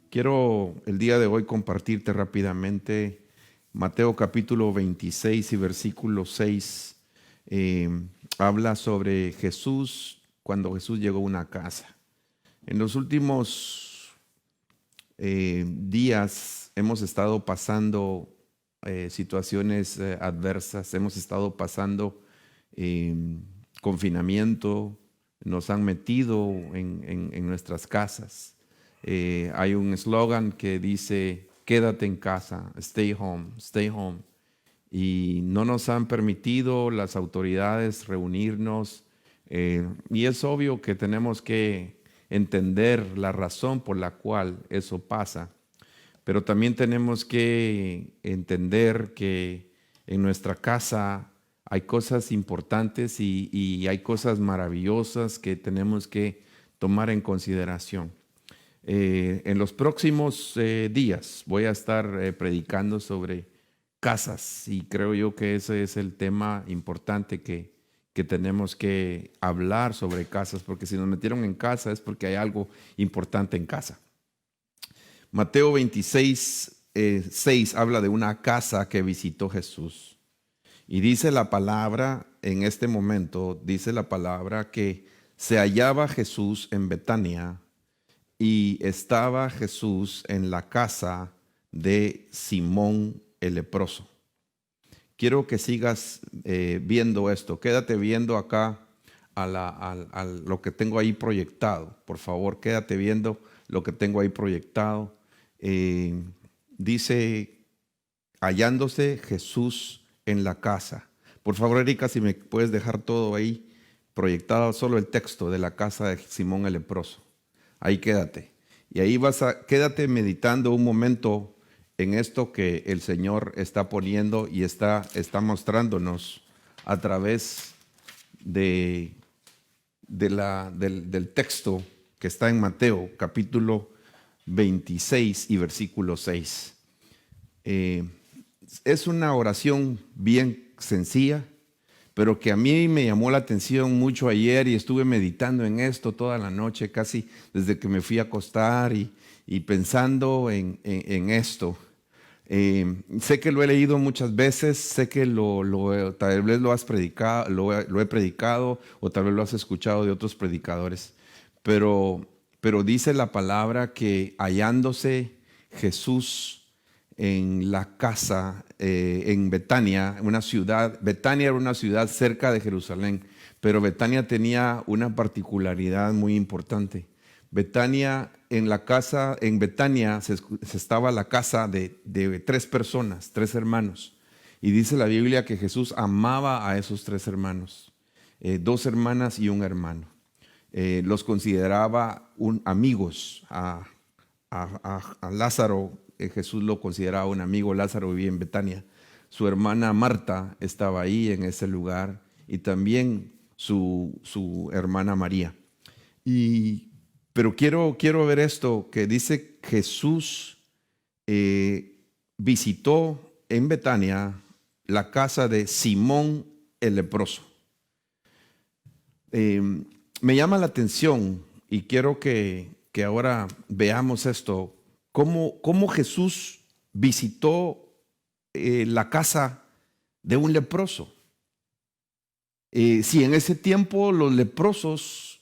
Quiero el día de hoy compartirte rápidamente Mateo capítulo 26 y versículo 6. Habla sobre Jesús cuando Jesús llegó a una casa. En los últimos días hemos estado pasando situaciones adversas, hemos estado pasando confinamiento, nos han metido en nuestras casas. Hay un eslogan que dice, quédate en casa, stay home, stay home. Y no nos han permitido las autoridades reunirnos. Y es obvio que tenemos que entender la razón por la cual eso pasa. Pero también tenemos que entender que en nuestra casa hay cosas importantes y hay cosas maravillosas que tenemos que tomar en consideración. En los próximos días voy a estar predicando sobre casas y creo yo que ese es el tema importante que tenemos que hablar sobre casas, porque si nos metieron en casa es porque hay algo importante en casa. Mateo 26, 6 habla de una casa que visitó Jesús y dice la palabra, en este momento dice la palabra que se hallaba Jesús en Betania y estaba Jesús en la casa de Simón el leproso. Quiero que sigas viendo esto. Quédate viendo acá a lo que tengo ahí proyectado. Por favor, quédate viendo lo que tengo ahí proyectado. Dice, hallándose Jesús en la casa. Por favor, Erika, si me puedes dejar todo ahí proyectado, solo el texto de la casa de Simón el leproso. Ahí quédate. Y ahí quédate meditando un momento en esto que el Señor está poniendo y está mostrándonos a través del texto que está en Mateo capítulo 26 y versículo 6. Es una oración bien sencilla, pero que a mí me llamó la atención mucho ayer y estuve meditando en esto toda la noche, casi desde que me fui a acostar y pensando en esto. Sé que lo he leído muchas veces, sé que tal vez lo has predicado, lo he predicado o tal vez lo has escuchado de otros predicadores, pero dice la palabra que hallándose Jesús en la casa en Betania, una ciudad. Betania era una ciudad cerca de Jerusalén, pero Betania tenía una particularidad muy importante. Betania, en Betania se estaba la casa de 3 personas, 3 hermanos. Y dice la Biblia que Jesús amaba a esos 3 hermanos, 2 hermanas y un hermano. Los consideraba amigos. A Lázaro, Jesús lo consideraba un amigo. Lázaro vivía en Betania. Su hermana Marta estaba ahí en ese lugar y también su hermana María. Pero quiero ver esto que dice Jesús visitó en Betania la casa de Simón el leproso. Me llama la atención y quiero que ahora veamos esto. ¿Cómo Jesús visitó la casa de un leproso? Si en ese tiempo los leprosos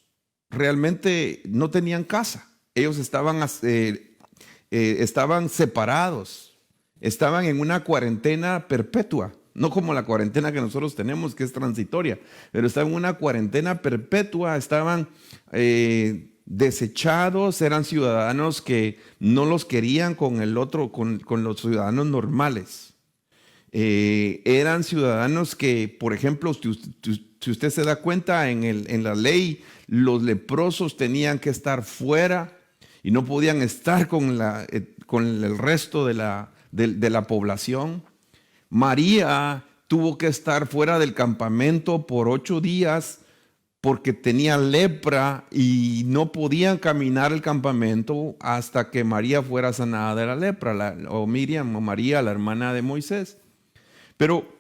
realmente no tenían casa, ellos estaban separados, estaban en una cuarentena perpetua, no como la cuarentena que nosotros tenemos, que es transitoria, pero estaban en una cuarentena perpetua, estaban desechados, eran ciudadanos que no los querían con los ciudadanos normales. Eran ciudadanos que, por ejemplo, si usted se da cuenta en la ley, los leprosos tenían que estar fuera y no podían estar con el resto de la población. María tuvo que estar fuera del campamento por 8 días porque tenía lepra y no podían caminar el campamento hasta que María fuera sanada de la lepra, o Miriam o María, la hermana de Moisés. Pero,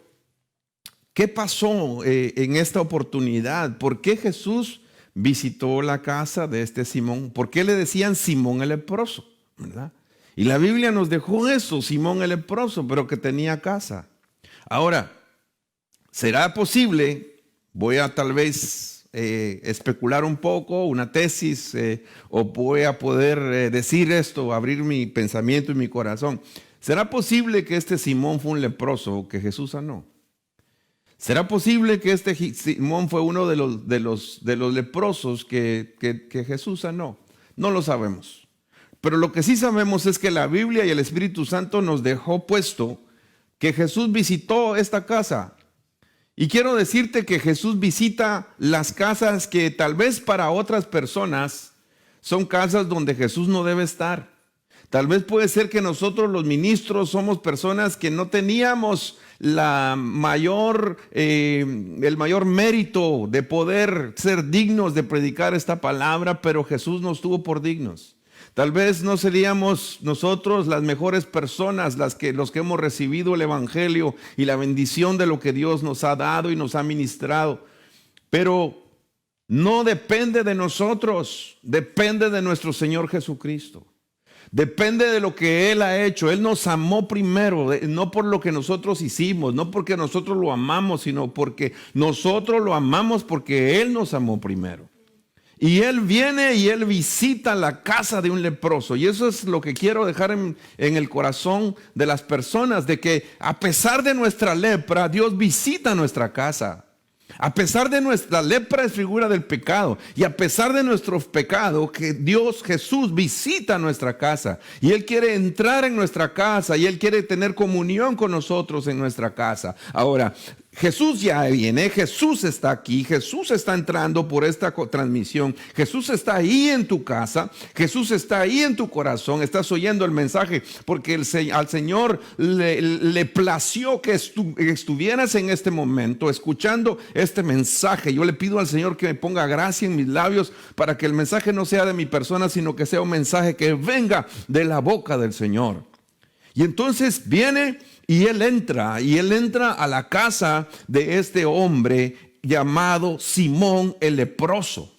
¿qué pasó en esta oportunidad? ¿Por qué Jesús visitó la casa de este Simón? ¿Por qué le decían Simón el leproso? ¿verdad? Y la Biblia nos dejó eso, Simón el leproso, pero que tenía casa. Ahora, ¿será posible? Voy a tal vez especular un poco, una tesis, o voy a poder decir esto, abrir mi pensamiento y mi corazón. ¿Será posible que este Simón fue un leproso que Jesús sanó? ¿Será posible que este Simón fue uno de los leprosos que Jesús sanó? No lo sabemos. Pero lo que sí sabemos es que la Biblia y el Espíritu Santo nos dejó puesto que Jesús visitó esta casa. Y quiero decirte que Jesús visita las casas que tal vez para otras personas son casas donde Jesús no debe estar. Tal vez puede ser que nosotros los ministros somos personas que no teníamos el mayor mérito de poder ser dignos de predicar esta palabra, pero Jesús nos tuvo por dignos. Tal vez no seríamos nosotros las mejores personas los que hemos recibido el evangelio y la bendición de lo que Dios nos ha dado y nos ha ministrado, pero no depende de nosotros, depende de nuestro Señor Jesucristo. Depende de lo que Él ha hecho. Él nos amó primero, no por lo que nosotros hicimos, no porque nosotros lo amamos, sino porque nosotros lo amamos porque Él nos amó primero. Y Él viene y Él visita la casa de un leproso. Y eso es lo que quiero dejar en el corazón de las personas, de que a pesar de nuestra lepra, Dios visita nuestra casa. A pesar de nuestra lepra es figura del pecado, y a pesar de nuestros pecados, que Jesús visita nuestra casa, y Él quiere entrar en nuestra casa, y Él quiere tener comunión con nosotros en nuestra casa. Ahora, Jesús ya viene, Jesús está aquí, Jesús está entrando por esta transmisión, Jesús está ahí en tu casa, Jesús está ahí en tu corazón, estás oyendo el mensaje porque al Señor le plació que estuvieras en este momento escuchando este mensaje. Yo le pido al Señor que me ponga gracia en mis labios para que el mensaje no sea de mi persona, sino que sea un mensaje que venga de la boca del Señor. Y entonces viene y Él entra a la casa de este hombre llamado Simón el leproso.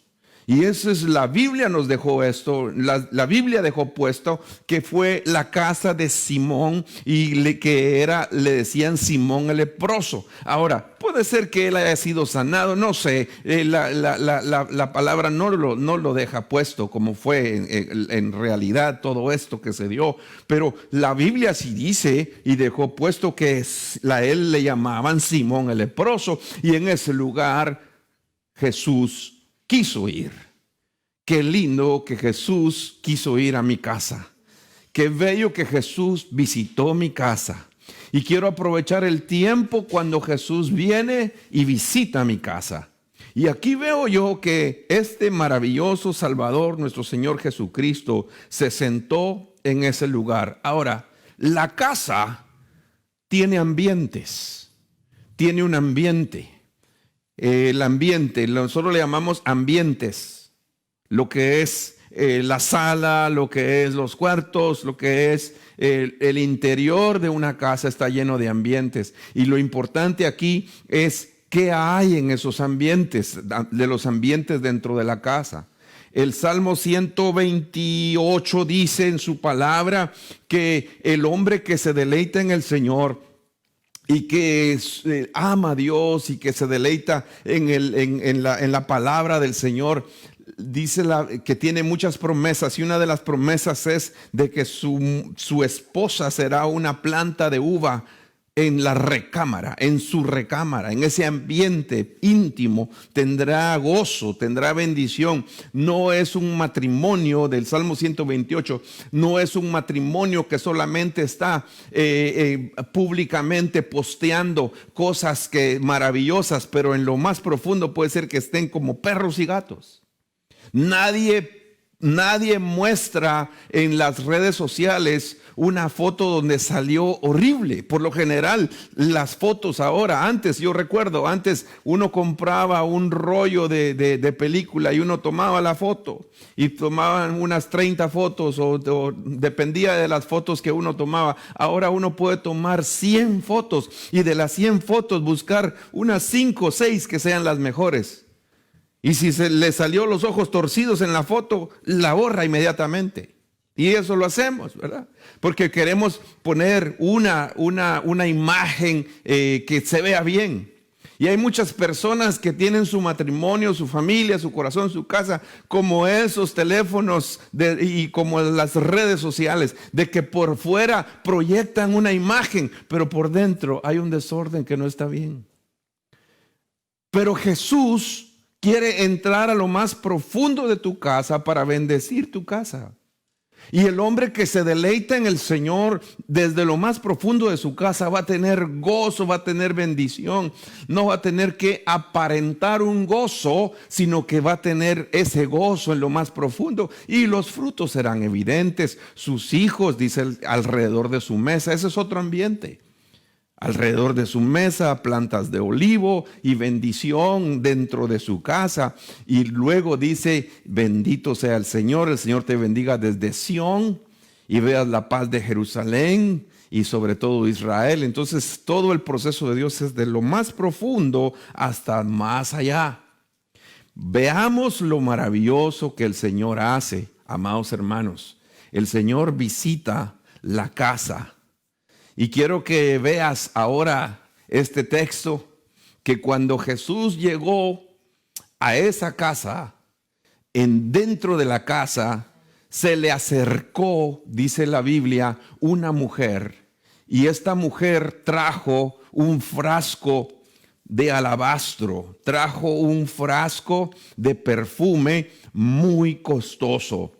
Y eso es, la Biblia nos dejó esto, la Biblia dejó puesto que fue la casa de Simón y le decían Simón el leproso. Ahora, puede ser que él haya sido sanado, no sé, la palabra no lo deja puesto como fue en realidad todo esto que se dio, pero la Biblia sí dice y dejó puesto que él le llamaban Simón el leproso, y en ese lugar Jesús quiso ir. Qué lindo que Jesús quiso ir a mi casa. Qué bello que Jesús visitó mi casa. Y quiero aprovechar el tiempo cuando Jesús viene y visita mi casa. Y aquí veo yo que este maravilloso Salvador, nuestro Señor Jesucristo, se sentó en ese lugar. Ahora, la casa tiene ambientes. Tiene un ambiente. El ambiente, nosotros le llamamos ambientes. Lo que es la sala, lo que es los cuartos, lo que es el interior de una casa está lleno de ambientes. Y lo importante aquí es qué hay en esos ambientes, de los ambientes dentro de la casa. El Salmo 128 dice en su palabra que el hombre que se deleita en el Señor y que ama a Dios y que se deleita en la palabra del Señor, dice que tiene muchas promesas, y una de las promesas es de que su esposa será una planta de uva en la recámara, en su recámara, en ese ambiente íntimo tendrá gozo, tendrá bendición. No es un matrimonio del Salmo 128, no es un matrimonio que solamente está públicamente posteando cosas maravillosas, pero en lo más profundo puede ser que estén como perros y gatos. Nadie muestra en las redes sociales una foto donde salió horrible. Por lo general, las fotos ahora, yo recuerdo, antes uno compraba un rollo de película y uno tomaba la foto y tomaban unas 30 fotos o dependía de las fotos que uno tomaba. Ahora uno puede tomar 100 fotos y de las 100 fotos buscar unas 5 o 6 que sean las mejores. Y si se le salió los ojos torcidos en la foto, la borra inmediatamente. Y eso lo hacemos, ¿verdad? Porque queremos poner una imagen que se vea bien. Y hay muchas personas que tienen su matrimonio, su familia, su corazón, su casa, como esos teléfonos y como las redes sociales, de que por fuera proyectan una imagen, pero por dentro hay un desorden que no está bien. Pero Jesús quiere entrar a lo más profundo de tu casa para bendecir tu casa. Y el hombre que se deleita en el Señor desde lo más profundo de su casa va a tener gozo, va a tener bendición. No va a tener que aparentar un gozo, sino que va a tener ese gozo en lo más profundo. Y los frutos serán evidentes. Sus hijos, dice, alrededor de su mesa. Ese es otro ambiente. Alrededor de su mesa, plantas de olivo y bendición dentro de su casa. Y luego dice, bendito sea el Señor te bendiga desde Sión y veas la paz de Jerusalén y sobre todo Israel. Entonces todo el proceso de Dios es de lo más profundo hasta más allá. Veamos lo maravilloso que el Señor hace, amados hermanos. El Señor visita la casa. Y quiero que veas ahora este texto, que cuando Jesús llegó a esa casa, dentro de la casa, se le acercó, dice la Biblia, una mujer. Y esta mujer trajo un frasco de alabastro, trajo un frasco de perfume muy costoso.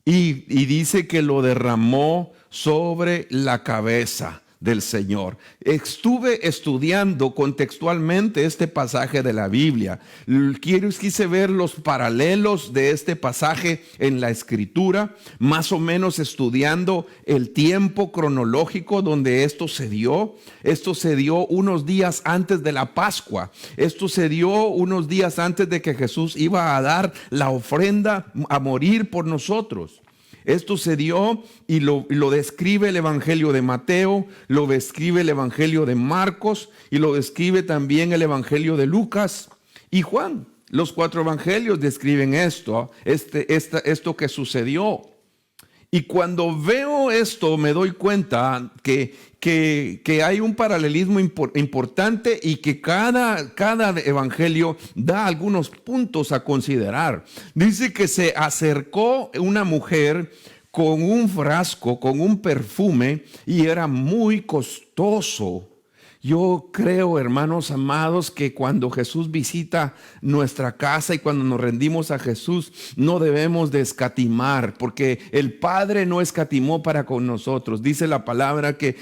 Y dice que lo derramó sobre la cabeza del Señor. Estuve estudiando contextualmente este pasaje de la Biblia. Quise ver los paralelos de este pasaje en la Escritura, más o menos estudiando el tiempo cronológico donde esto se dio. Esto se dio unos días antes de la Pascua. Esto se dio unos días antes de que Jesús iba a dar la ofrenda a morir por nosotros. Esto se dio y lo describe el Evangelio de Mateo, lo describe el Evangelio de Marcos y lo describe también el Evangelio de Lucas y Juan. Los 4 evangelios describen esto que sucedió. Y cuando veo esto me doy cuenta que hay un paralelismo importante y que cada evangelio da algunos puntos a considerar. Dice que se acercó una mujer con un frasco, con un perfume, y era muy costoso. Yo creo, hermanos amados, que cuando Jesús visita nuestra casa y cuando nos rendimos a Jesús, no debemos de escatimar, porque el Padre no escatimó para con nosotros. Dice la palabra que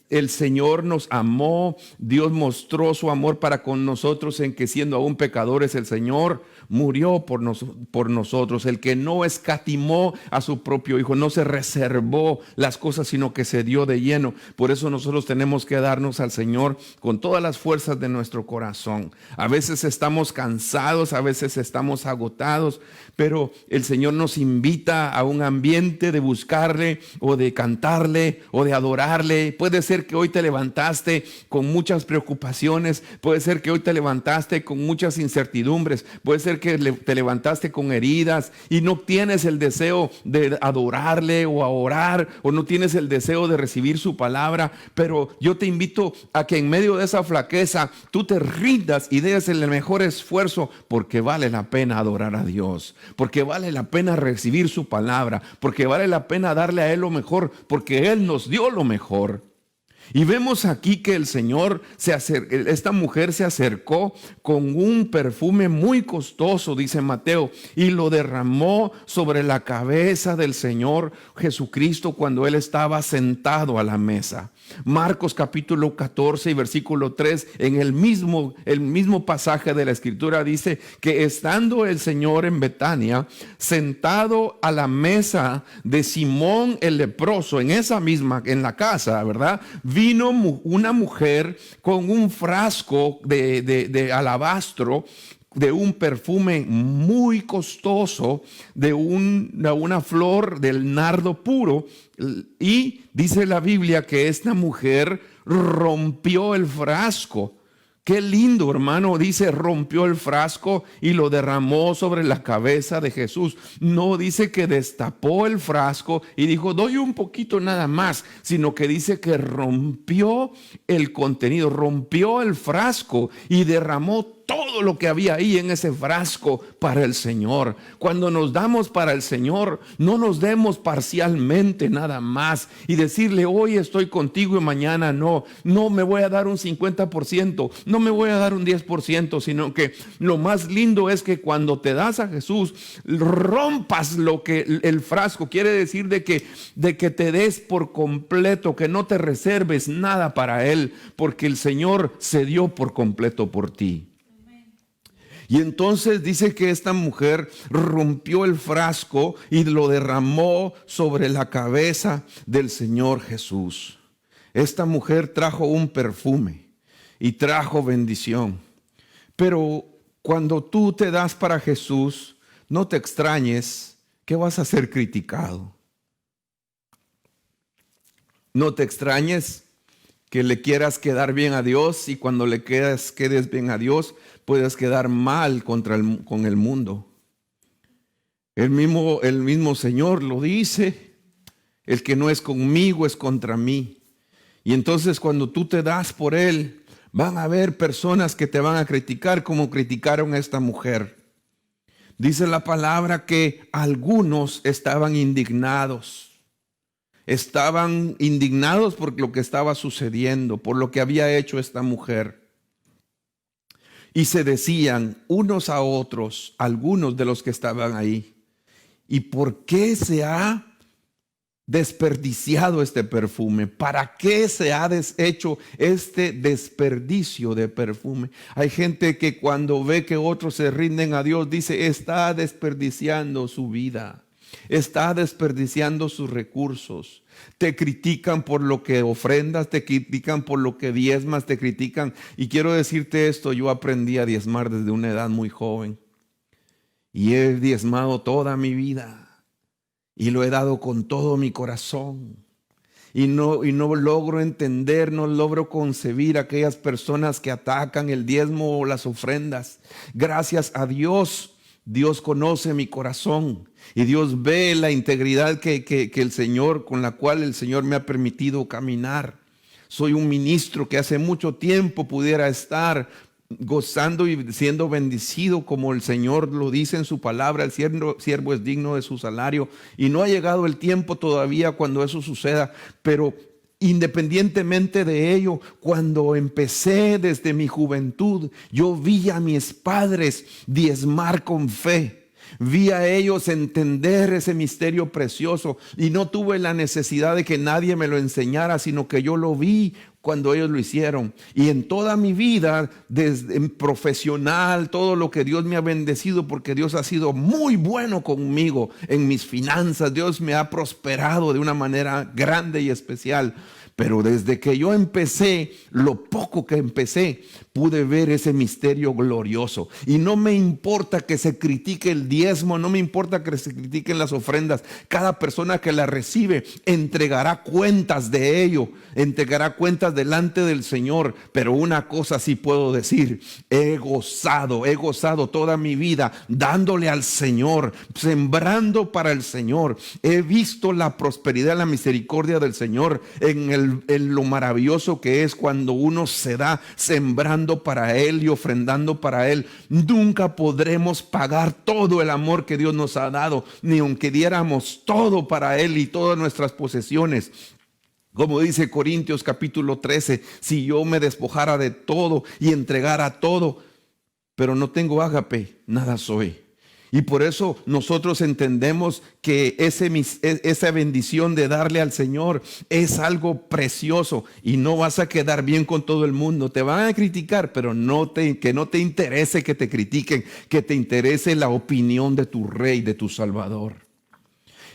el Señor nos amó, Dios mostró su amor para con nosotros en que siendo aún pecadores el Señor murió por nosotros. El que no escatimó a su propio Hijo, no se reservó las cosas, sino que se dio de lleno. Por eso nosotros tenemos que darnos al Señor con todas las fuerzas de nuestro corazón. A veces estamos cansados, a veces estamos agotados, pero el Señor nos invita a un ambiente de buscarle o de cantarle o de adorarle. Puede ser que hoy te levantaste con muchas preocupaciones, puede ser que hoy te levantaste con muchas incertidumbres, puede ser que te levantaste con heridas y no tienes el deseo de adorarle o a orar, o no tienes el deseo de recibir su palabra. Pero yo te invito a que en medio de esa flaqueza tú te rindas y des el mejor esfuerzo, porque vale la pena adorar a Dios, porque vale la pena recibir su palabra, porque vale la pena darle a Él lo mejor, porque Él nos dio lo mejor. Y vemos aquí que el Señor, esta mujer se acercó con un perfume muy costoso, dice Mateo, y lo derramó sobre la cabeza del Señor Jesucristo cuando Él estaba sentado a la mesa. Marcos capítulo 14 y versículo 3, en el mismo pasaje de la Escritura dice que estando el Señor en Betania, sentado a la mesa de Simón el leproso, en la casa, ¿verdad? Vino una mujer con un frasco de alabastro, de un perfume muy costoso, de una flor del nardo puro. Y dice la Biblia que esta mujer rompió el frasco Qué lindo, hermano. Dice, rompió el frasco y lo derramó sobre la cabeza de Jesús. No dice que destapó el frasco y dijo, doy un poquito nada más, sino que dice que rompió el contenido, rompió el frasco y derramó todo lo que había ahí en ese frasco para el Señor. Cuando nos damos para el Señor, no nos demos parcialmente nada más y decirle, hoy estoy contigo y mañana no. No me voy a dar un 50%, no me voy a dar un 10%, sino que lo más lindo es que cuando te das a Jesús, rompas lo que el frasco quiere decir, de que te des por completo, que no te reserves nada para Él, porque el Señor se dio por completo por ti. Y entonces dice que esta mujer rompió el frasco y lo derramó sobre la cabeza del Señor Jesús. Esta mujer trajo un perfume y trajo bendición. Pero cuando tú te das para Jesús, no te extrañes que vas a ser criticado. No te extrañes que le quieras quedar bien a Dios y cuando le quedes bien a Dios, puedes quedar mal con el mundo. El mismo Señor lo dice, el que no es conmigo es contra mí. Y entonces cuando tú te das por Él, van a haber personas que te van a criticar como criticaron a esta mujer. Dice la palabra que algunos estaban indignados. Estaban indignados por lo que estaba sucediendo, por lo que había hecho esta mujer. Y se decían unos a otros, algunos de los que estaban ahí, ¿y por qué se ha desperdiciado este perfume? ¿Para qué se ha hecho este desperdicio de perfume? Hay gente que cuando ve que otros se rinden a Dios, dice, está desperdiciando su vida. Está desperdiciando sus recursos. Te critican por lo que ofrendas, te critican por lo que diezmas, te critican. Y quiero decirte esto, yo aprendí a diezmar desde una edad muy joven. Y he diezmado toda mi vida. Y lo he dado con todo mi corazón. Y no logro entender, no logro concebir a aquellas personas que atacan el diezmo o las ofrendas. Gracias a Dios, Dios conoce mi corazón. Y Dios ve la integridad que el Señor, con la cual el Señor me ha permitido caminar. Soy un ministro que hace mucho tiempo pudiera estar gozando y siendo bendecido como el Señor lo dice en su palabra. El siervo es digno de su salario. Y no ha llegado el tiempo todavía cuando eso suceda. Pero independientemente de ello, cuando empecé desde mi juventud, yo vi a mis padres diezmar con fe. Vi a ellos entender ese misterio precioso y no tuve la necesidad de que nadie me lo enseñara, sino que yo lo vi cuando ellos lo hicieron. Y en toda mi vida, desde profesional, todo lo que Dios me ha bendecido, porque Dios ha sido muy bueno conmigo en mis finanzas. Dios me ha prosperado de una manera grande y especial. Pero desde que yo empecé, lo poco que empecé, pude ver ese misterio glorioso. Y no me importa que se critique el diezmo, no me importa que se critiquen las ofrendas. Cada persona que la recibe entregará cuentas de ello, entregará cuentas delante del Señor. Pero una cosa sí puedo decir, he gozado toda mi vida dándole al Señor, sembrando para el Señor. He visto la prosperidad, la misericordia del Señor en lo maravilloso que es cuando uno se da sembrando para Él y ofrendando para Él. Nunca podremos pagar todo el amor que Dios nos ha dado, ni aunque diéramos todo para Él y todas nuestras posesiones. Como dice Corintios capítulo 13, si yo me despojara de todo y entregara todo, pero no tengo ágape, nada soy. Y por eso nosotros entendemos que esa bendición de darle al Señor es algo precioso y no vas a quedar bien con todo el mundo. Te van a criticar, pero que no te interese que te critiquen, que te interese la opinión de tu Rey, de tu Salvador.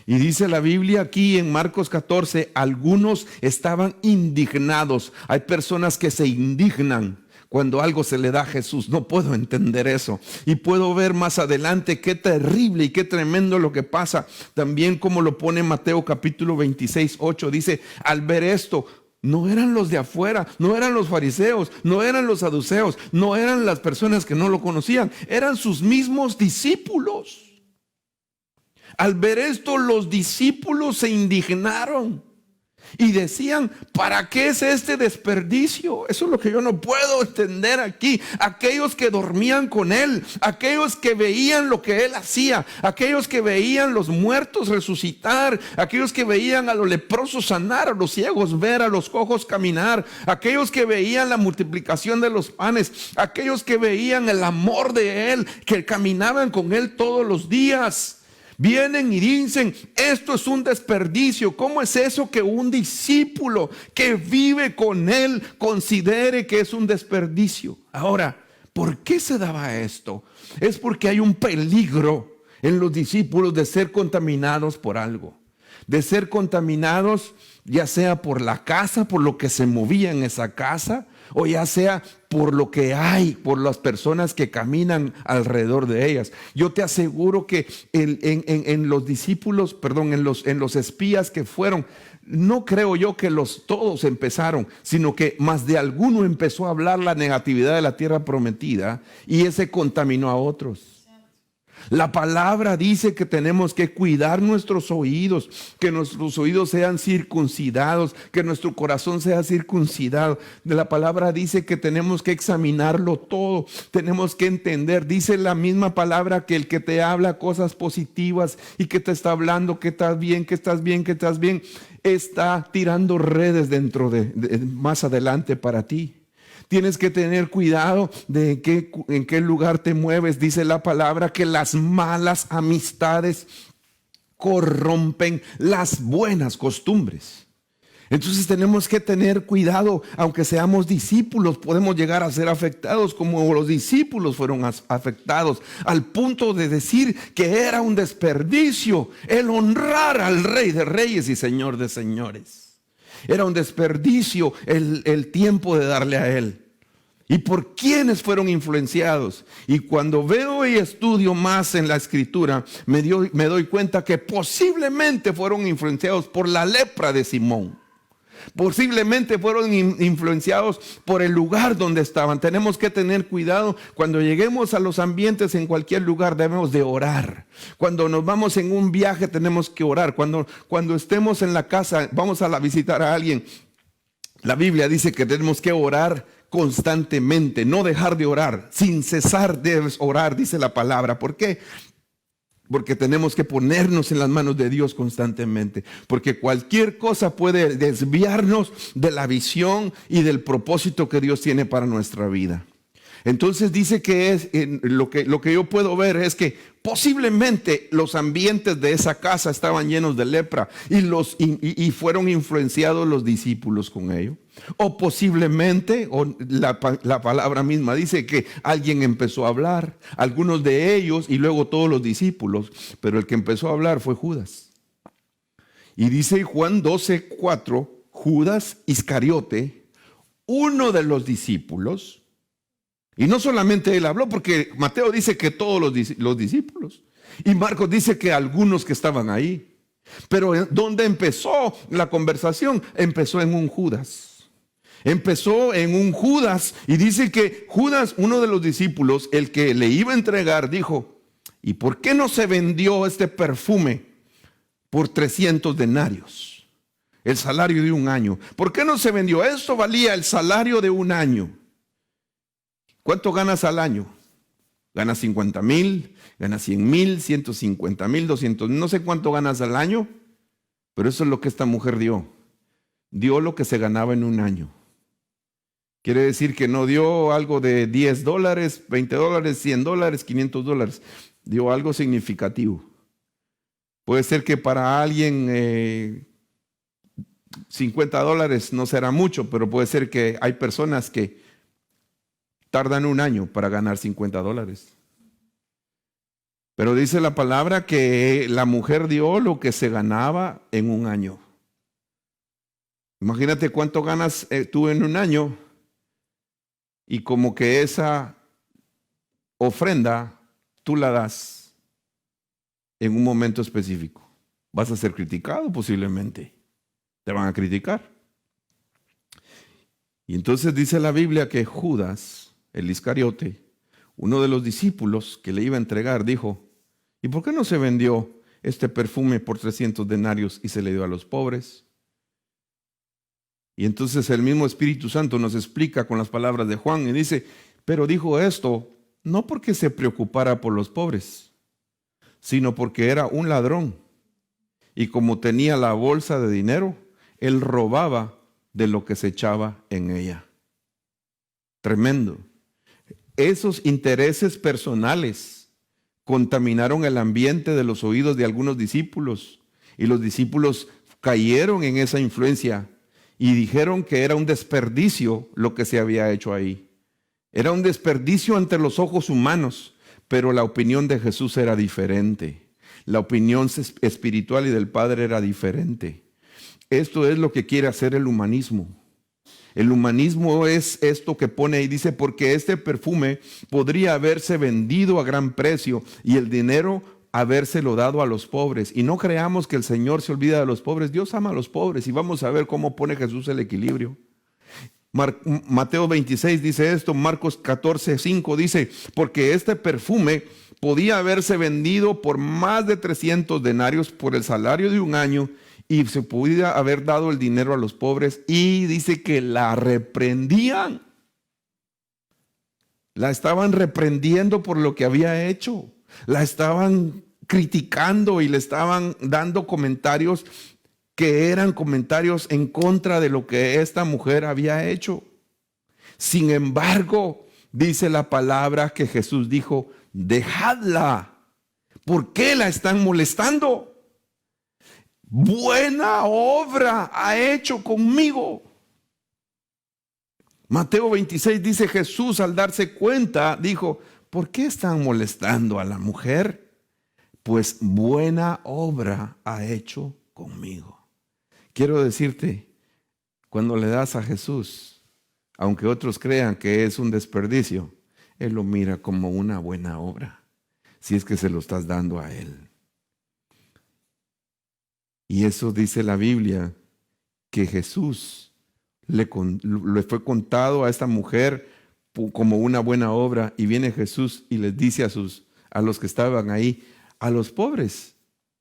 Y dice la Biblia aquí en Marcos 14, algunos estaban indignados. Hay personas que se indignan cuando algo se le da a Jesús. No puedo entender eso. Y puedo ver más adelante qué terrible y qué tremendo lo que pasa. También como lo pone Mateo capítulo 26, 8. Dice, al ver esto, No eran los de afuera, no eran los fariseos, no eran los saduceos, no eran las personas que no lo conocían, eran sus mismos discípulos. Al ver esto, los discípulos se indignaron y decían: ¿para qué es este desperdicio? Eso es lo que yo no puedo entender aquí. Aquellos que dormían con él, aquellos que veían lo que él hacía, aquellos que veían los muertos resucitar, aquellos que veían a los leprosos sanar, a los ciegos ver, a los cojos caminar, aquellos que veían la multiplicación de los panes, aquellos que veían el amor de él, que caminaban con él todos los días. Vienen y dicen: esto es un desperdicio. ¿Cómo es eso que un discípulo que vive con él considere que es un desperdicio? Ahora, ¿por qué se daba esto? Es porque hay un peligro en los discípulos de ser contaminados por algo. De ser contaminados ya sea por la casa, por lo que se movía en esa casa, o ya sea por lo que hay, por las personas que caminan alrededor de ellas. Yo te aseguro que en los discípulos, perdón, en los espías que fueron, no creo yo que todos empezaron, sino que más de alguno empezó a hablar la negatividad de la tierra prometida, y ese contaminó a otros. La palabra dice que tenemos que cuidar nuestros oídos, que nuestros oídos sean circuncidados, que nuestro corazón sea circuncidado. La palabra dice que tenemos que examinarlo todo, tenemos que entender. Dice la misma palabra que el que te habla cosas positivas y que te está hablando que estás bien, que estás bien, que estás bien, está tirando redes dentro de más adelante para ti. Tienes que tener cuidado de en qué lugar te mueves. Dice la palabra que las malas amistades corrompen las buenas costumbres. Entonces tenemos que tener cuidado. Aunque seamos discípulos, podemos llegar a ser afectados como los discípulos fueron afectados, al punto de decir que era un desperdicio el honrar al Rey de Reyes y Señor de Señores. Era un desperdicio el tiempo de darle a él. ¿Y por quiénes fueron influenciados? Y cuando veo y estudio más en la escritura, me doy cuenta que posiblemente fueron influenciados por la lepra de Simón. Posiblemente fueron influenciados por el lugar donde estaban. Tenemos que tener cuidado. Cuando lleguemos a los ambientes en cualquier lugar, debemos de orar. Cuando nos vamos en un viaje, tenemos que orar. Cuando estemos en la casa, vamos a visitar a alguien, la Biblia dice que tenemos que orar constantemente, no dejar de orar. Sin cesar debes orar, dice la palabra. ¿Por qué? Porque tenemos que ponernos en las manos de Dios constantemente. Porque cualquier cosa puede desviarnos de la visión y del propósito que Dios tiene para nuestra vida. Entonces dice que lo que yo puedo ver es que posiblemente los ambientes de esa casa estaban llenos de lepra y fueron influenciados los discípulos con ello. O posiblemente, la palabra misma dice que alguien empezó a hablar, algunos de ellos y luego todos los discípulos, pero el que empezó a hablar fue Judas. Y dice Juan 12:4, Judas Iscariote, uno de los discípulos. Y no solamente él habló, porque Mateo dice que todos los discípulos. Y Marcos dice que algunos que estaban ahí. Pero ¿dónde empezó la conversación? Empezó en un Judas. Empezó en un Judas. Y dice que Judas, uno de los discípulos, el que le iba a entregar, dijo: ¿y por qué no se vendió este perfume por 300 denarios? El salario de un año. ¿Por qué no se vendió? Esto valía el salario de un año. ¿Cuánto ganas al año? Ganas 50,000, ganas 100,000, 150,000, 200,000, no sé cuánto ganas al año, pero eso es lo que esta mujer dio. Dio lo que se ganaba en un año. Quiere decir que no dio algo de $10, $20, $100, $500. Dio algo significativo. Puede ser que para alguien $50 no será mucho, pero puede ser que hay personas que tardan un año para ganar $50. Pero dice la palabra que la mujer dio lo que se ganaba en un año. Imagínate cuánto ganas tú en un año, y como que esa ofrenda tú la das en un momento específico. Vas a ser criticado posiblemente. Te van a criticar. Y entonces dice la Biblia que Judas, el Iscariote, uno de los discípulos que le iba a entregar, dijo: ¿y por qué no se vendió este perfume por 300 denarios y se le dio a los pobres? Y entonces el mismo Espíritu Santo nos explica con las palabras de Juan y dice: pero dijo esto no porque se preocupara por los pobres, sino porque era un ladrón. Y como tenía la bolsa de dinero, él robaba de lo que se echaba en ella. Tremendo. Esos intereses personales contaminaron el ambiente de los oídos de algunos discípulos, y los discípulos cayeron en esa influencia y dijeron que era un desperdicio lo que se había hecho ahí. Era un desperdicio ante los ojos humanos, pero la opinión de Jesús era diferente. La opinión espiritual y del Padre era diferente. Esto es lo que quiere hacer el humanismo. El humanismo es esto que pone ahí, dice: porque este perfume podría haberse vendido a gran precio y el dinero habérselo dado a los pobres. Y no creamos que el Señor se olvida de los pobres. Dios ama a los pobres, y vamos a ver cómo pone Jesús el equilibrio. Mateo 26 dice esto, Marcos 14, 5 dice: porque este perfume podía haberse vendido por más de 300 denarios por el salario de un año, y se podía haber dado el dinero a los pobres. Y dice que la reprendían. La estaban reprendiendo por lo que había hecho. La estaban criticando y le estaban dando comentarios que eran comentarios en contra de lo que esta mujer había hecho. Sin embargo, dice la palabra que Jesús dijo: dejadla. ¿Por qué la están molestando? Buena obra ha hecho conmigo. Mateo 26 dice: Jesús, al darse cuenta, dijo: ¿por qué están molestando a la mujer? Pues buena obra ha hecho conmigo. Quiero decirte, cuando le das a Jesús, aunque otros crean que es un desperdicio, Él lo mira como una buena obra, si es que se lo estás dando a Él. Y eso dice la Biblia, que Jesús le fue contado a esta mujer como una buena obra, y viene Jesús y les dice a los que estaban ahí: a los pobres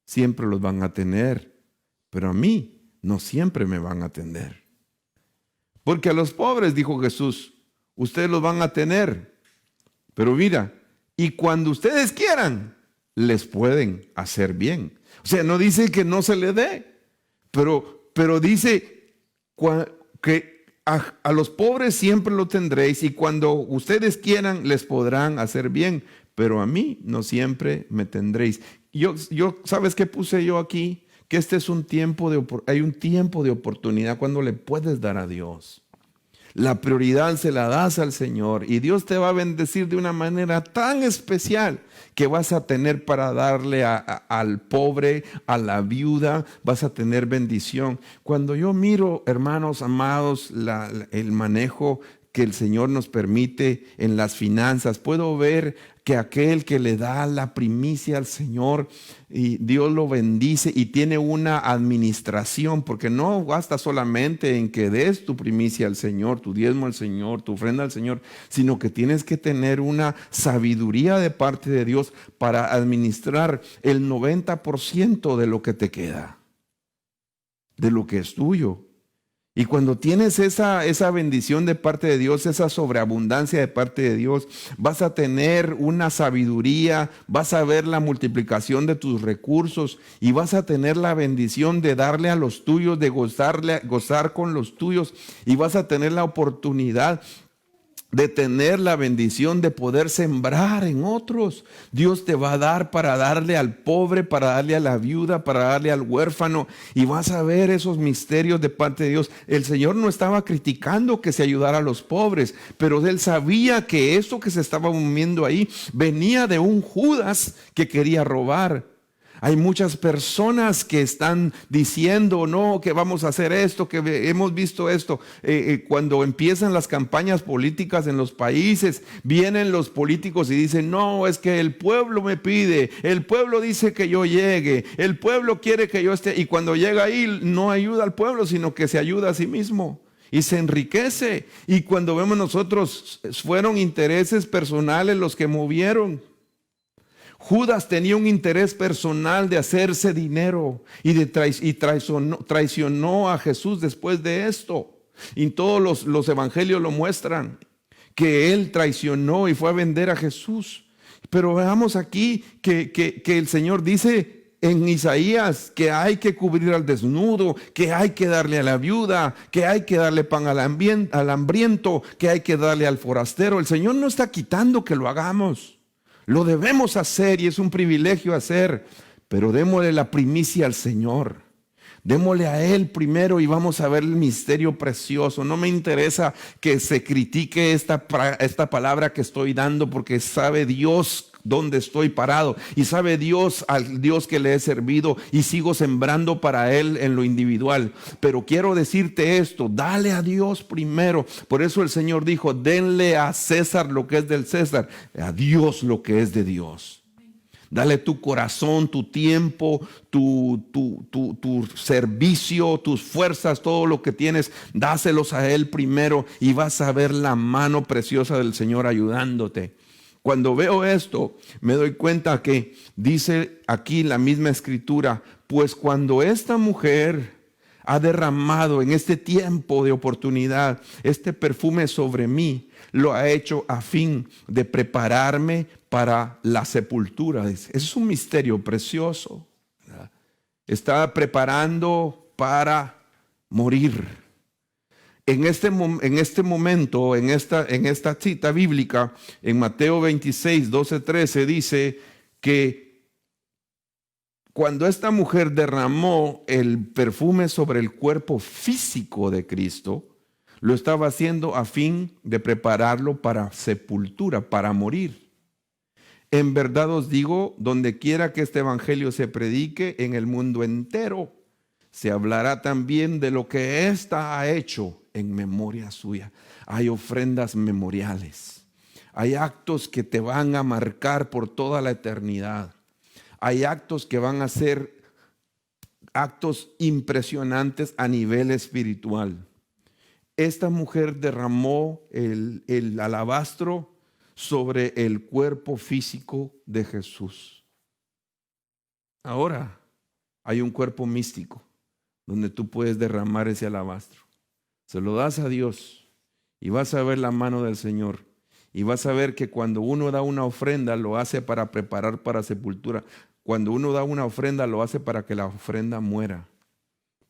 siempre los van a tener, pero a mí no siempre me van a atender. Porque a los pobres, dijo Jesús, ustedes los van a tener, pero mira, y cuando ustedes quieran, les pueden hacer bien. O sea, no dice que no se le dé, pero dice que a los pobres siempre lo tendréis, y cuando ustedes quieran, les podrán hacer bien, pero a mí no siempre me tendréis. Yo ¿sabes qué puse yo aquí? Que este es hay un tiempo de oportunidad cuando le puedes dar a Dios. La prioridad se la das al Señor, y Dios te va a bendecir de una manera tan especial que vas a tener para darle al pobre, a la viuda, vas a tener bendición. Cuando yo miro, hermanos amados, el manejo que el Señor nos permite en las finanzas, puedo ver que aquel que le da la primicia al Señor, y Dios lo bendice y tiene una administración, porque no basta solamente en que des tu primicia al Señor, tu diezmo al Señor, tu ofrenda al Señor, sino que tienes que tener una sabiduría de parte de Dios para administrar el 90% de lo que te queda, de lo que es tuyo. Y cuando tienes esa bendición de parte de Dios, esa sobreabundancia de parte de Dios, vas a tener una sabiduría, vas a ver la multiplicación de tus recursos, y vas a tener la bendición de darle a los tuyos, de gozar con los tuyos, y vas a tener la oportunidad de tener la bendición de poder sembrar en otros. Dios te va a dar para darle al pobre, para darle a la viuda, para darle al huérfano, y vas a ver esos misterios de parte de Dios. El Señor no estaba criticando que se ayudara a los pobres, pero Él sabía que esto que se estaba moviendo ahí venía de un Judas que quería robar. Hay muchas personas que están diciendo: no, que vamos a hacer esto, que hemos visto esto. Cuando empiezan las campañas políticas en los países, vienen los políticos y dicen: no, es que el pueblo me pide, el pueblo dice que yo llegue, el pueblo quiere que yo esté. Y cuando llega ahí, no ayuda al pueblo, sino que se ayuda a sí mismo. y se enriquece. Y cuando vemos nosotros, fueron intereses personales los que movieron. Judas tenía un interés personal de hacerse dinero y traicionó a Jesús después de esto. Y todos los evangelios lo muestran, que él traicionó y fue a vender a Jesús. Pero veamos aquí que el Señor dice en Isaías que hay que cubrir al desnudo, que hay que darle a la viuda, que hay que darle pan al hambriento, que hay que darle al forastero. El Señor no está quitando que lo hagamos. Lo debemos hacer y es un privilegio hacer, pero démosle la primicia al Señor. Démosle a Él primero y vamos a ver el misterio precioso. No me interesa que se critique esta palabra que estoy dando, porque sabe Dios dónde estoy parado y sabe Dios al Dios que le he servido y sigo sembrando para Él en lo individual. Pero quiero decirte esto, dale a Dios primero. Por eso el Señor dijo, denle a César lo que es del César, a Dios lo que es de Dios. Dale tu corazón, tu tiempo, tu servicio, tus fuerzas, todo lo que tienes, dáselos a Él primero y vas a ver la mano preciosa del Señor ayudándote. Cuando veo esto, me doy cuenta que dice aquí la misma escritura, pues cuando esta mujer ha derramado en este tiempo de oportunidad este perfume sobre mí, lo ha hecho a fin de prepararme para la sepultura. Ese es un misterio precioso, ¿verdad? Está preparando para morir. En este momento, en esta cita bíblica, en Mateo 26, 12, 13, dice que cuando esta mujer derramó el perfume sobre el cuerpo físico de Cristo, lo estaba haciendo a fin de prepararlo para sepultura, para morir. En verdad os digo, donde quiera que este evangelio se predique en el mundo entero, se hablará también de lo que ésta ha hecho en memoria suya. Hay ofrendas memoriales. Hay actos que te van a marcar por toda la eternidad. Hay actos que van a ser actos impresionantes a nivel espiritual. Esta mujer derramó el alabastro sobre el cuerpo físico de Jesús. Ahora hay un cuerpo místico donde tú puedes derramar ese alabastro. Se lo das a Dios y vas a ver la mano del Señor. Y vas a ver que cuando uno da una ofrenda, lo hace para preparar para sepultura. Cuando uno da una ofrenda, lo hace para que la ofrenda muera.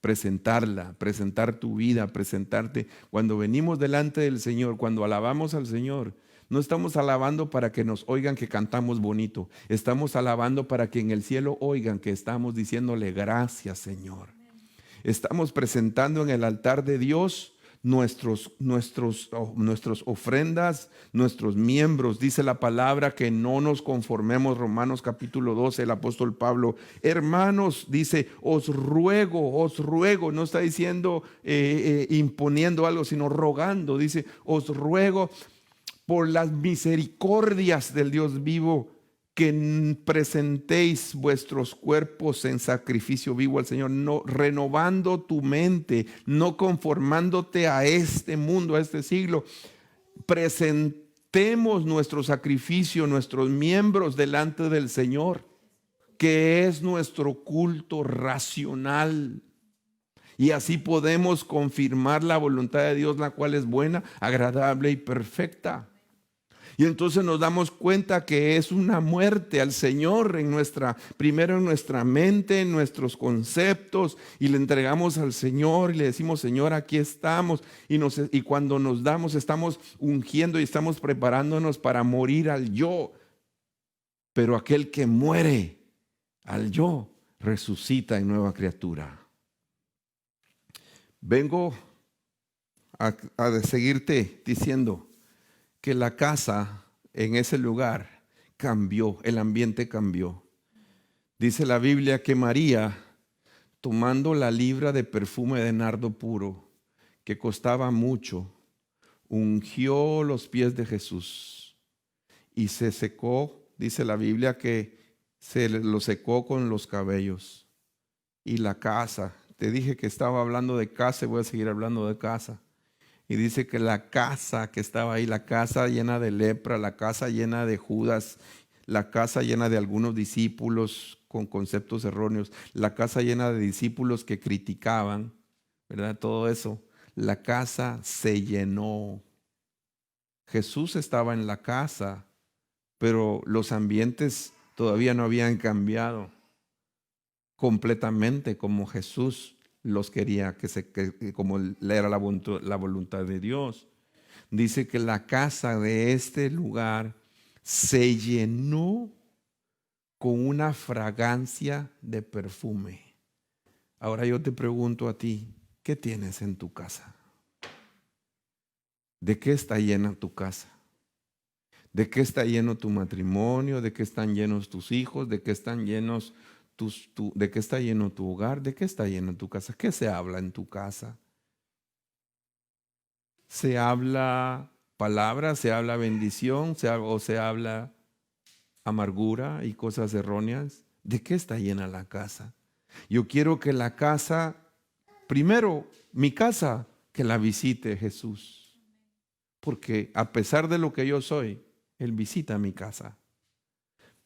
Presentarla, presentar tu vida, presentarte. Cuando venimos delante del Señor, cuando alabamos al Señor, no estamos alabando para que nos oigan que cantamos bonito. Estamos alabando para que en el cielo oigan que estamos diciéndole gracias, Señor. Estamos presentando en el altar de Dios nuestras ofrendas, nuestros miembros. Dice la palabra que no nos conformemos. Romanos capítulo 12, el apóstol Pablo. Hermanos, dice, os ruego. No está diciendo imponiendo algo, sino rogando. Dice, os ruego por las misericordias del Dios vivo, que presentéis vuestros cuerpos en sacrificio vivo al Señor, no renovando tu mente, no conformándote a este mundo, a este siglo. Presentemos nuestro sacrificio, nuestros miembros delante del Señor, que es nuestro culto racional. Y así podemos confirmar la voluntad de Dios, la cual es buena, agradable y perfecta. Y entonces nos damos cuenta que es una muerte al Señor primero en nuestra mente, en nuestros conceptos, y le entregamos al Señor y le decimos, Señor, aquí estamos. Y cuando nos damos, estamos ungiendo y estamos preparándonos para morir al yo. Pero aquel que muere al yo, resucita en nueva criatura. Vengo a seguirte diciendo que la casa en ese lugar cambió, el ambiente cambió. Dice la Biblia que María, tomando la libra de perfume de nardo puro, que costaba mucho, ungió los pies de Jesús y se secó, dice la Biblia que se lo secó con los cabellos. Y la casa, te dije que estaba hablando de casa y voy a seguir hablando de casa. Y dice que la casa que estaba ahí, la casa llena de lepra, la casa llena de Judas, la casa llena de algunos discípulos con conceptos erróneos, la casa llena de discípulos que criticaban, ¿verdad? Todo eso. La casa se llenó. Jesús estaba en la casa, pero los ambientes todavía no habían cambiado completamente como Jesús los quería, como era la voluntad de Dios. Dice que la casa de este lugar se llenó con una fragancia de perfume. Ahora yo te pregunto a ti, ¿qué tienes en tu casa? ¿De qué está llena tu casa? ¿De qué está lleno tu matrimonio? ¿De qué están llenos tus hijos? ¿De qué están llenos de qué está lleno tu hogar? ¿De qué está lleno tu casa? ¿Qué se habla en tu casa? ¿Se habla palabra? ¿Se habla bendición? ¿O se habla amargura y cosas erróneas? ¿De qué está llena la casa? Yo quiero que la casa, primero mi casa, que la visite Jesús. Porque a pesar de lo que yo soy, Él visita mi casa.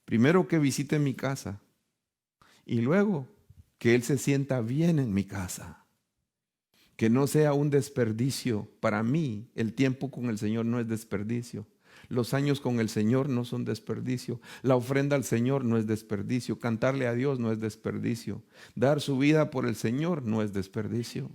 Primero que visite mi casa. Y luego que Él se sienta bien en mi casa. Que no sea un desperdicio. Para mí, el tiempo con el Señor no es desperdicio. Los años con el Señor no son desperdicio. La ofrenda al Señor no es desperdicio. Cantarle a Dios no es desperdicio. Dar su vida por el Señor no es desperdicio.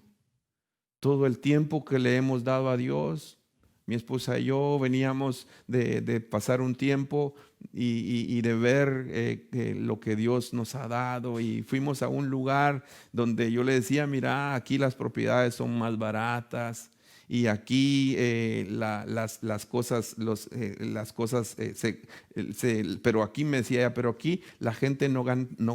Todo el tiempo que le hemos dado a Dios, mi esposa y yo veníamos de pasar un tiempo y de ver lo que Dios nos ha dado, y fuimos a un lugar donde yo le decía, mira, aquí las propiedades son más baratas y aquí las cosas, pero aquí me decía ella, pero aquí la gente no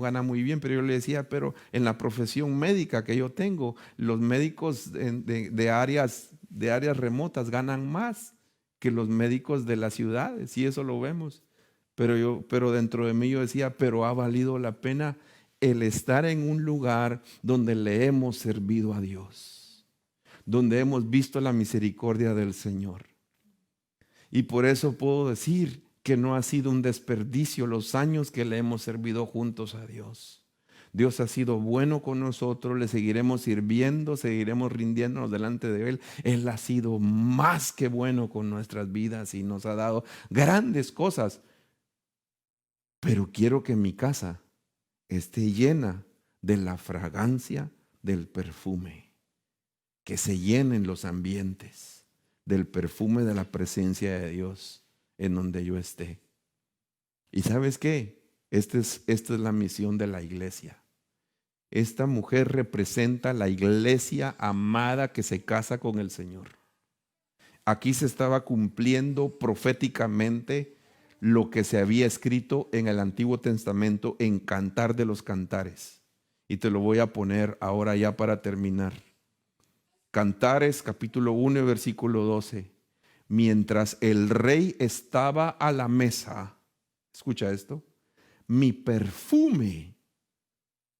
gana muy bien. Pero yo le decía, pero en la profesión médica que yo tengo, los médicos de áreas remotas ganan más que los médicos de las ciudades, y eso lo vemos. Pero dentro de mí yo decía, pero ha valido la pena el estar en un lugar donde le hemos servido a Dios, donde hemos visto la misericordia del Señor. Y por eso puedo decir que no ha sido un desperdicio los años que le hemos servido juntos a Dios. Dios ha sido bueno con nosotros, le seguiremos sirviendo, seguiremos rindiéndonos delante de Él. Él ha sido más que bueno con nuestras vidas y nos ha dado grandes cosas. Pero quiero que mi casa esté llena de la fragancia del perfume, que se llenen los ambientes del perfume de la presencia de Dios en donde yo esté. ¿Y sabes qué? Esta es la misión de la iglesia. Esta mujer representa la iglesia amada que se casa con el Señor. Aquí se estaba cumpliendo proféticamente lo que se había escrito en el Antiguo Testamento en Cantar de los Cantares. Y te lo voy a poner ahora ya para terminar. Cantares capítulo 1 versículo 12. Mientras el rey estaba a la mesa, escucha esto, mi perfume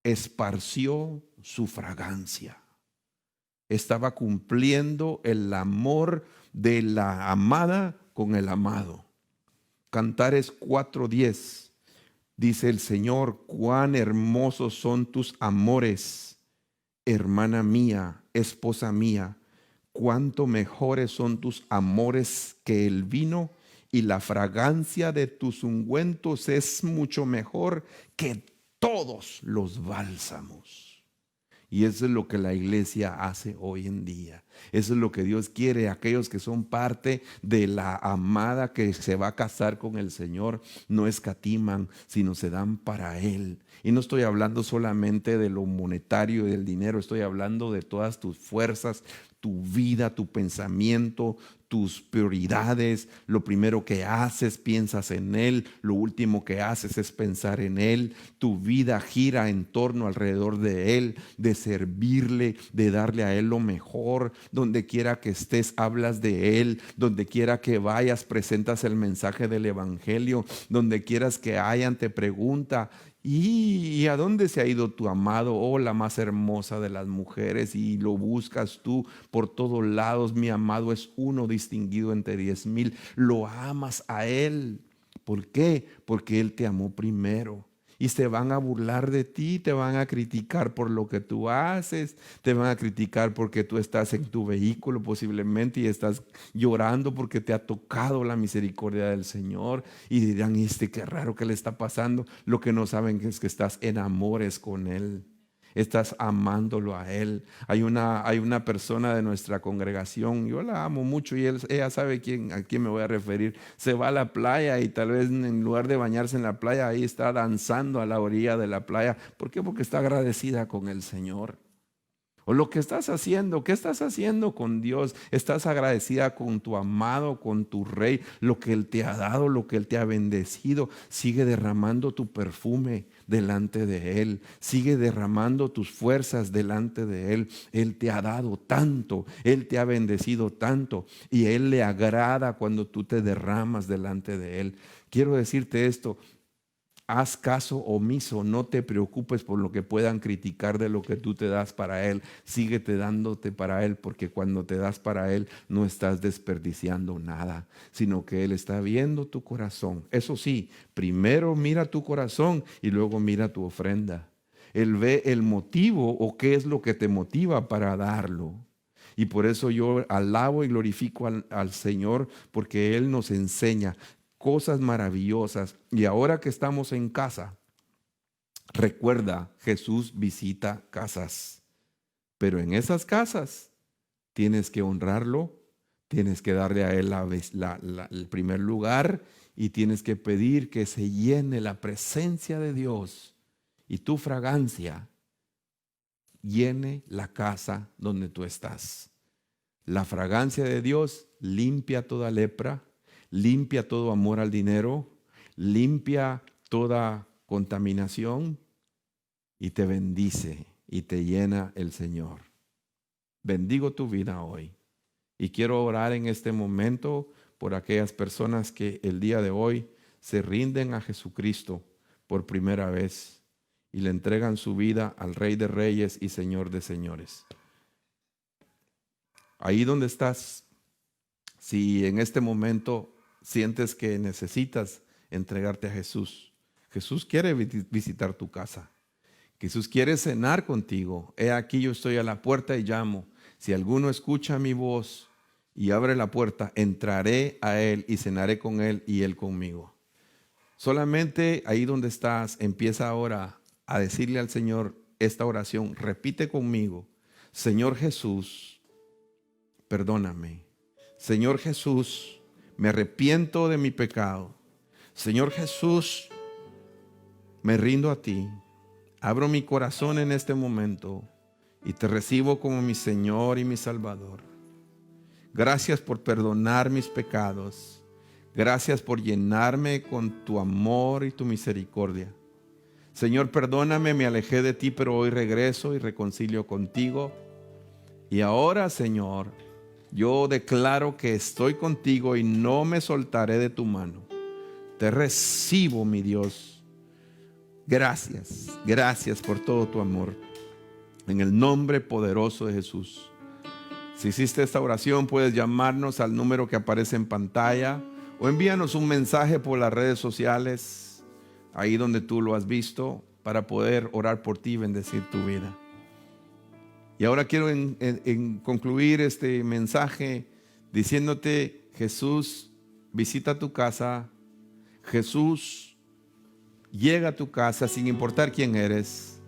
esparció su fragancia. Estaba cumpliendo el amor de la amada con el amado. Cantares 4:10 dice el Señor, cuán hermosos son tus amores, hermana mía, esposa mía, cuánto mejores son tus amores que el vino, y la fragancia de tus ungüentos es mucho mejor que todos los bálsamos. Y eso es lo que la iglesia hace hoy en día. Eso es lo que Dios quiere. Aquellos que son parte de la amada que se va a casar con el Señor, no escatiman, sino se dan para Él. Y no estoy hablando solamente de lo monetario y del dinero, estoy hablando de todas tus fuerzas, tu vida, tu pensamiento, tus prioridades. Lo primero que haces, piensas en Él. Lo último que haces es pensar en Él. Tu vida gira en torno alrededor de Él, de servirle, de darle a Él lo mejor. Donde quiera que estés, hablas de Él. Donde quiera que vayas, presentas el mensaje del Evangelio. Donde quieras que hayan, te pregunta, ¿Y a dónde se ha ido tu amado? Oh, la más hermosa de las mujeres, y lo buscas tú por todos lados. Mi amado es uno distinguido entre 10,000. Lo amas a Él. ¿Por qué? Porque Él te amó primero. Y se van a burlar de ti, te van a criticar por lo que tú haces, te van a criticar porque tú estás en tu vehículo posiblemente y estás llorando porque te ha tocado la misericordia del Señor, y dirán, qué raro que le está pasando. Lo que no saben es que estás en amores con Él. Estás amándolo a Él. Hay una persona de nuestra congregación, yo la amo mucho y ella sabe a quién me voy a referir. Se va a la playa y tal vez en lugar de bañarse en la playa, ahí está danzando a la orilla de la playa. ¿Por qué? Porque está agradecida con el Señor. O lo que estás haciendo, ¿qué estás haciendo con Dios? Estás agradecida con tu amado, con tu Rey, lo que Él te ha dado, lo que Él te ha bendecido. Sigue derramando tu perfume delante de Él. Sigue derramando tus fuerzas delante de Él. Él te ha dado tanto, Él te ha bendecido tanto, y a Él le agrada cuando tú te derramas delante de Él. Quiero decirte esto. Haz caso omiso, no te preocupes por lo que puedan criticar de lo que tú te das para Él. Síguete dándote para Él, porque cuando te das para Él no estás desperdiciando nada, sino que Él está viendo tu corazón. Eso sí, primero mira tu corazón y luego mira tu ofrenda. Él ve el motivo o qué es lo que te motiva para darlo. Y por eso yo alabo y glorifico al Señor, porque Él nos enseña cosas maravillosas. Y ahora que estamos en casa, recuerda, Jesús visita casas, pero en esas casas tienes que honrarlo, tienes que darle a Él el primer lugar, y tienes que pedir que se llene la presencia de Dios y tu fragancia llene la casa donde tú estás. La fragancia de Dios limpia toda lepra, limpia todo amor al dinero, limpia toda contaminación, y te bendice y te llena el Señor. Bendigo tu vida hoy y quiero orar en este momento por aquellas personas que el día de hoy se rinden a Jesucristo por primera vez y le entregan su vida al Rey de Reyes y Señor de Señores. Ahí donde estás, si en este momento sientes que necesitas entregarte a Jesús, Jesús quiere visitar tu casa. Jesús quiere cenar contigo. He aquí, yo estoy a la puerta y llamo. Si alguno escucha mi voz y abre la puerta, entraré a Él y cenaré con Él y Él conmigo. Solamente ahí donde estás, empieza ahora a decirle al Señor esta oración. Repite conmigo: Señor Jesús, perdóname. Señor Jesús, me arrepiento de mi pecado. Señor Jesús, me rindo a ti. Abro mi corazón en este momento y te recibo como mi Señor y mi Salvador. Gracias por perdonar mis pecados. Gracias por llenarme con tu amor y tu misericordia. Señor, perdóname, me alejé de ti, pero hoy regreso y reconcilio contigo. Y ahora, Señor, yo declaro que estoy contigo y no me soltaré de tu mano. Te recibo, mi Dios. Gracias, gracias por todo tu amor. En el nombre poderoso de Jesús. Si hiciste esta oración, puedes llamarnos al número que aparece en pantalla o envíanos un mensaje por las redes sociales, ahí donde tú lo has visto, para poder orar por ti y bendecir tu vida. Y ahora quiero concluir este mensaje diciéndote: Jesús visita tu casa. Jesús llega a tu casa sin importar quién eres.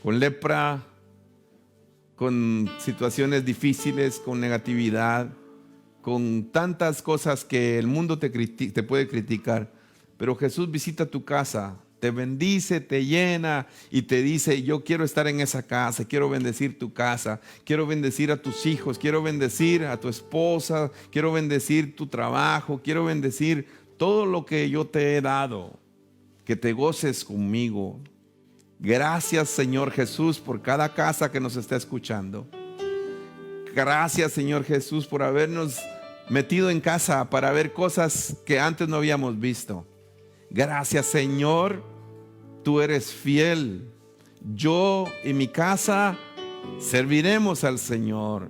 Con lepra, con situaciones difíciles, con negatividad, con tantas cosas que el mundo te puede criticar. Pero Jesús visita tu casa, te bendice, te llena y te dice: yo quiero estar en esa casa, quiero bendecir tu casa, quiero bendecir a tus hijos, quiero bendecir a tu esposa, quiero bendecir tu trabajo, quiero bendecir todo lo que yo te he dado, que te goces conmigo. Gracias, Señor Jesús, por cada casa que nos está escuchando. Gracias, Señor Jesús, por habernos metido en casa para ver cosas que antes no habíamos visto. Gracias, Señor, tú eres fiel. Yo y mi casa serviremos al Señor.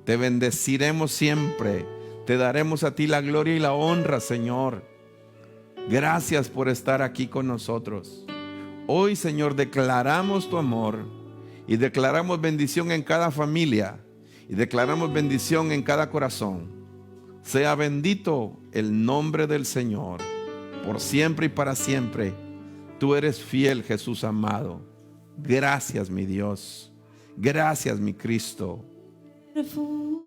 Te bendeciremos siempre. Te daremos a ti la gloria y la honra, Señor. Gracias por estar aquí con nosotros. Hoy, Señor, declaramos tu amor y declaramos bendición en cada familia y declaramos bendición en cada corazón. Sea bendito el nombre del Señor por siempre y para siempre. Tú eres fiel, Jesús amado. Gracias, mi Dios. Gracias, mi Cristo. Refugio